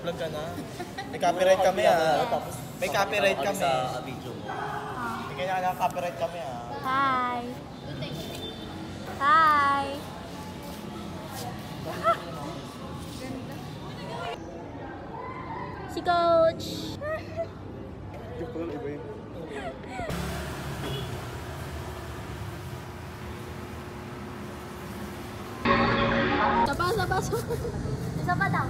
nag-vlog ka na. May copyright kami May copyright kami. Sa video mo. May kanya copyright kami Hi! Hi! Si Coach! Joke lang, iba yun. Sapa. Isa pa daw.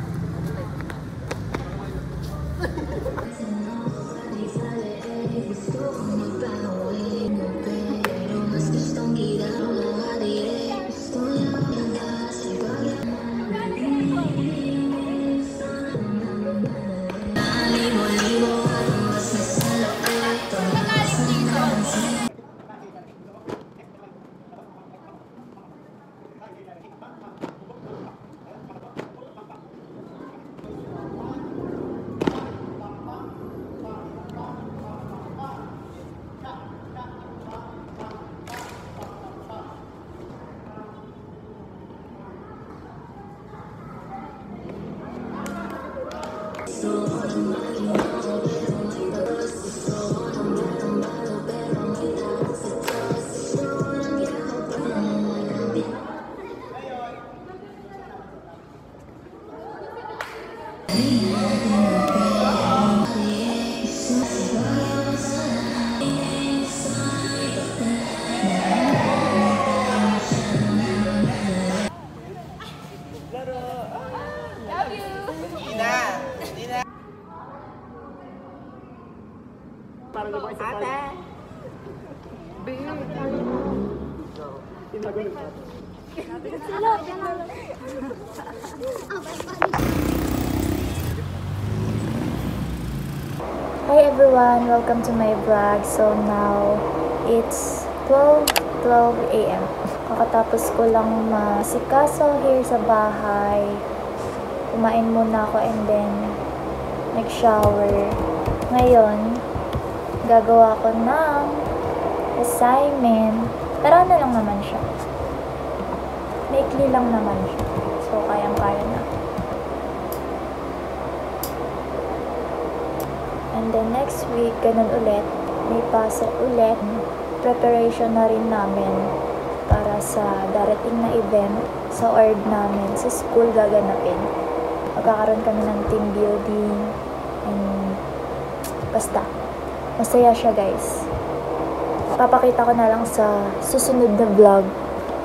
Hi everyone, welcome to my vlog. So now it's 12 a.m. Kakatapos ko lang masikaso here sa bahay. Kumain muna ako and then nag-shower. Ngayon, gagawa ko ng assignment. Pero ano lang naman siya. Maikli lang naman siya. So kayang-kaya na. And then next week, ganun ulit. May pasok ulit. Preparation na rin namin para sa darating na event sa org namin. Sa school gaganapin. Magkakaroon kami ng team building. And basta, masaya siya guys. Papakita ko na lang sa susunod na vlog.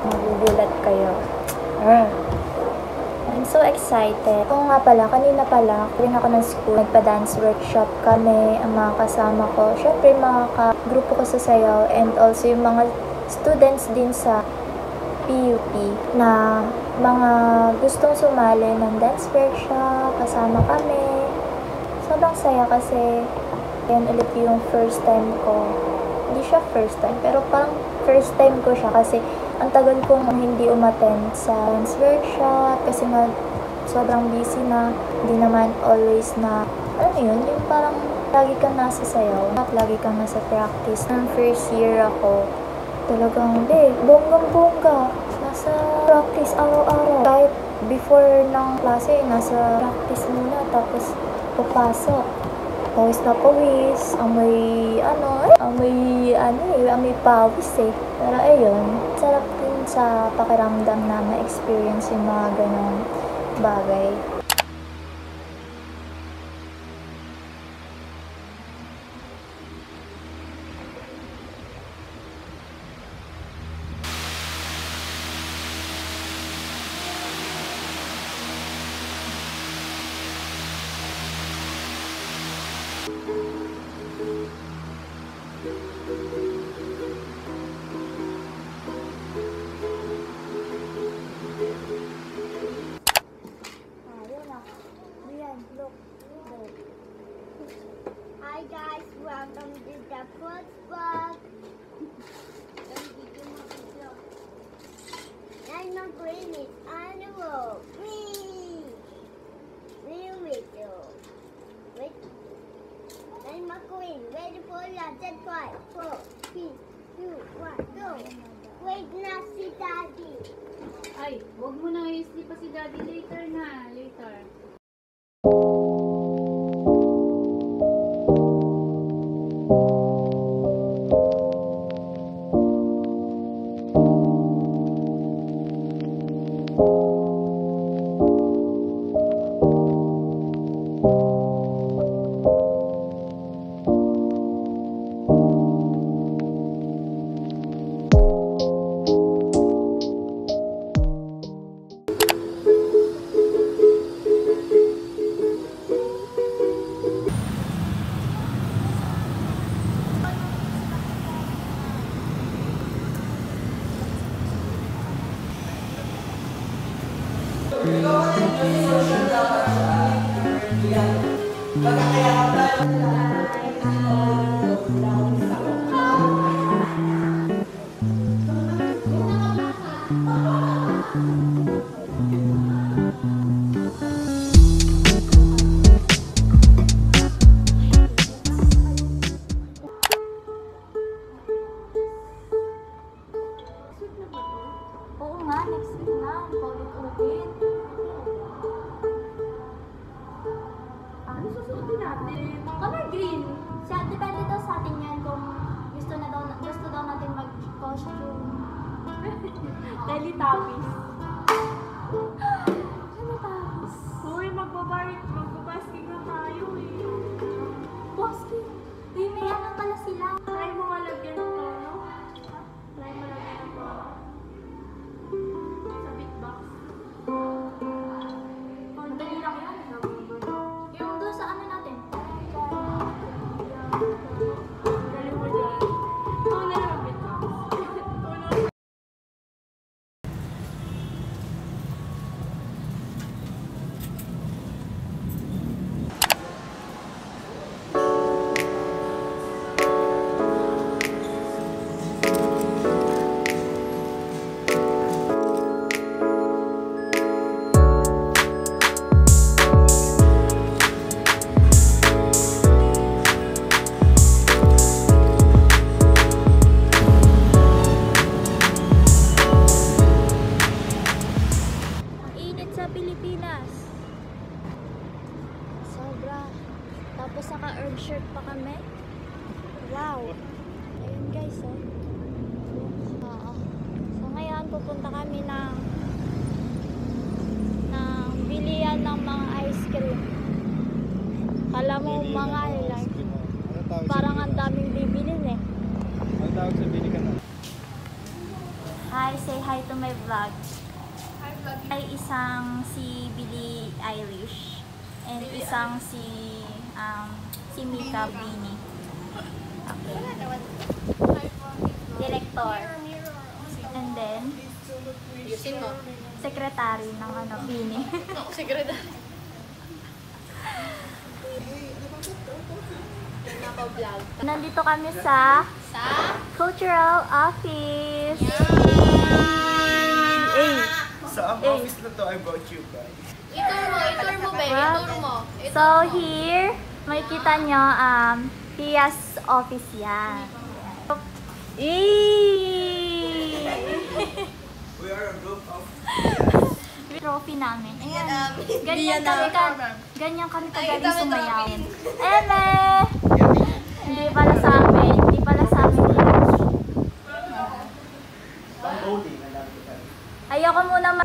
Magugulat kayo. I'm so excited. Oo nga pala, kanina pala, rin ako ng school. Nagpa-dance workshop kami, ang mga kasama ko. Syempre, mga grupo ko sa sayaw and also yung mga students din sa PUP na mga gustong sumali ng dance workshop. Kasama kami. Sobrang saya kasi yan ulit yung first time ko. Hindi siya first time, pero parang first time ko siya kasi ang tagal kong hindi umattend sa dance workshop kasi sobrang busy na, hindi naman always na, alam mo yun, yung parang lagi kang nasa sayaw, lagi kang nasa practice. Nung first year ako, talagang, bonggang-bongga, nasa practice araw-araw. Kahit before ng klase, nasa practice muna, tapos papasok. Pawis na pawis, amoy pawis eh. Pero ayun, sarap din sa pakiramdam na ma-experience yung mga ganong bagay. Hi guys, welcome to the food vlog. I'm not green, it's animal. Green. Real video. Wait. I'm not green. Ready for your 10, 5, 4, 3, 2, 1, go. Wait na si Daddy. Ay, huwag mo na i-sleep pa si Daddy later na. Later. Oo nga, next week na. Paulit-ulit. Ano susuotin natin? Color green. Depende daw sa atin yan kung gusto daw natin mag-costume. Teletubbies. Ano tapos? Uy, magbabasking na tayo eh. Basket. Uy, may ano pala sila. Try mo nga lagyan ng tono. Try mo lagyan ng tono. Sa big box. Ang dali lang yan. Yung doon sa ano natin. Galing mo dyan. Tono lang big box. Tono. Ang init sa Pilipinas. Sobra. Tapos naka-herb shirt pa kami. Wow. Ayun guys, oh. Oo. So ngayon, pupunta kami ng bilian ng mga ice cream. Kala mo mga like, Anong tawag parang sa ang daming bibilin eh. Anong tawag sa bili ka na? Hi, say hi to my vlog. Ay isang si Billie Eilish and isang si Mika Bini. Okay. Director. And then secretary ng ano Bini. Secretary. Nandito kami sa Cultural Office. Hey. Sa ang office na to, I brought you guys. Itur mo, babe. Wow. Itur mo. So here, makikita nyo, Pia's office yan. Eee! We are a group of... Trophy namin. Ayan. Ganyan Ganyan kami kagaling sumayaw. Eme! Hindi pala sa amin. Hindi pala sa amin yan. Ayoko muna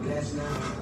Bless now.